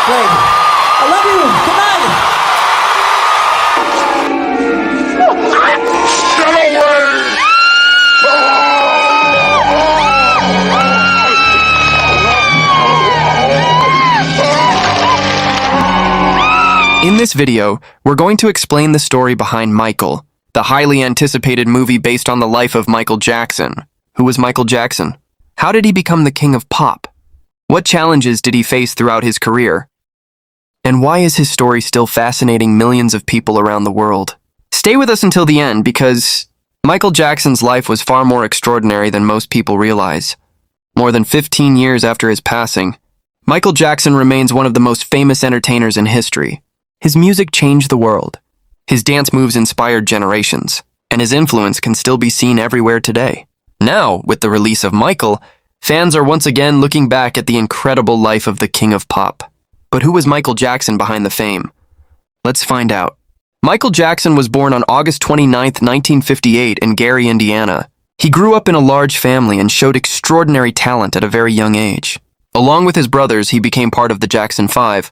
Great. I love you. Good night. In this video, we're going to explain the story behind Michael, the highly anticipated movie based on the life of Michael Jackson. Who was Michael Jackson? How did he become the king of pop? What challenges did he face throughout his career? And why is his story still fascinating millions of people around the world? Stay with us until the end because Michael Jackson's life was far more extraordinary than most people realize. More than 15 years after his passing, Michael Jackson remains one of the most famous entertainers in history. His music changed the world. His dance moves inspired generations, and his influence can still be seen everywhere today. Now, with the release of Michael, fans are once again looking back at the incredible life of the king of pop. But who was Michael Jackson behind the fame? Let's find out. Michael Jackson was born on August 29, 1958 in Gary, Indiana. He grew up in a large family and showed extraordinary talent at a very young age. Along with his brothers, he became part of the Jackson 5,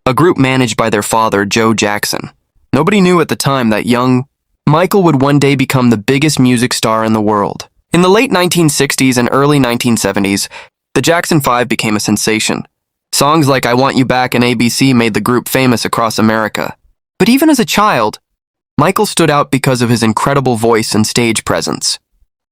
a group managed by their father, Joe Jackson. Nobody knew at the time that young Michael would one day become the biggest music star in the world. In the late 1960s and early 1970s, the Jackson 5 became a sensation. Songs like I Want You Back and ABC made the group famous across America. But even as a child, Michael stood out because of his incredible voice and stage presence.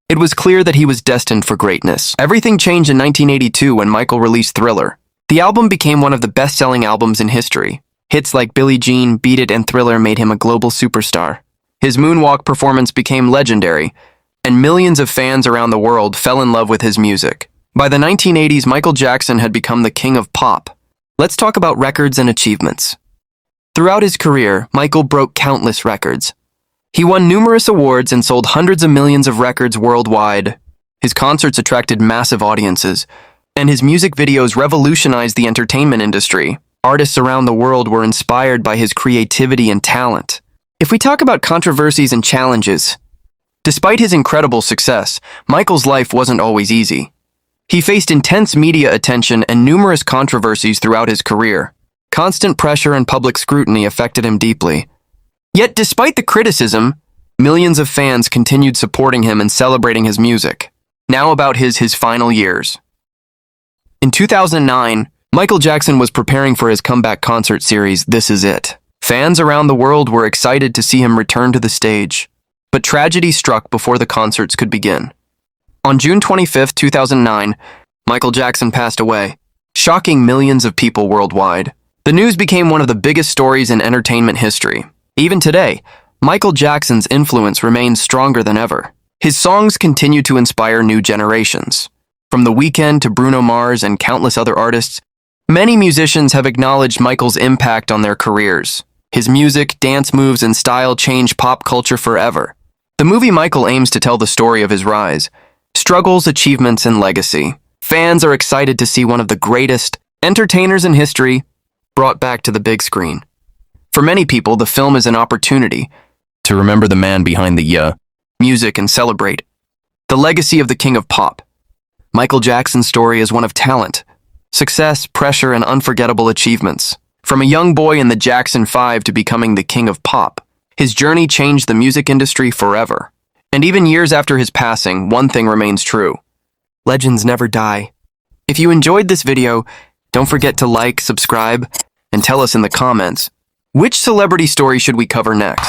It was clear that he was destined for greatness. Everything changed in 1982 when Michael released Thriller. The album became one of the best-selling albums in history. Hits like Billie Jean, Beat It, and Thriller made him a global superstar. His moonwalk performance became legendary, and millions of fans around the world fell in love with his music. By the 1980s, Michael Jackson had become the king of pop. Let's talk about records and achievements. Throughout his career, Michael broke countless records. He won numerous awards and sold hundreds of millions of records worldwide. His concerts attracted massive audiences, and his music videos revolutionized the entertainment industry. Artists around the world were inspired by his creativity and talent. If we talk about controversies and challenges, despite his incredible success, Michael's life wasn't always easy. He faced intense media attention and numerous controversies throughout his career. Constant pressure and public scrutiny affected him deeply. Yet despite the criticism, millions of fans continued supporting him and celebrating his music. Now about his final years. In 2009, Michael Jackson was preparing for his comeback concert series, This Is It. Fans around the world were excited to see him return to the stage, but tragedy struck before the concerts could begin. On June 25, 2009, Michael Jackson passed away, shocking millions of people worldwide. The news became one of the biggest stories in entertainment history. Even today, Michael Jackson's influence remains stronger than ever. His songs continue to inspire new generations. From The Weeknd to Bruno Mars and countless other artists, many musicians have acknowledged Michael's impact on their careers. His music, dance moves, and style changed pop culture forever. The movie Michael aims to tell the story of his rise, struggles, achievements, and legacy. Fans are excited to see one of the greatest entertainers in history brought back to the big screen. For many people, the film is an opportunity to remember the man behind the music and celebrate the legacy of the king of pop. Michael Jackson's story is one of talent, success, pressure, and unforgettable achievements. From a young boy in the Jackson 5 to becoming the king of pop, his journey changed the music industry forever. And even years after his passing, one thing remains true. Legends never die. If you enjoyed this video, don't forget to like, subscribe, and tell us in the comments, which celebrity story should we cover next?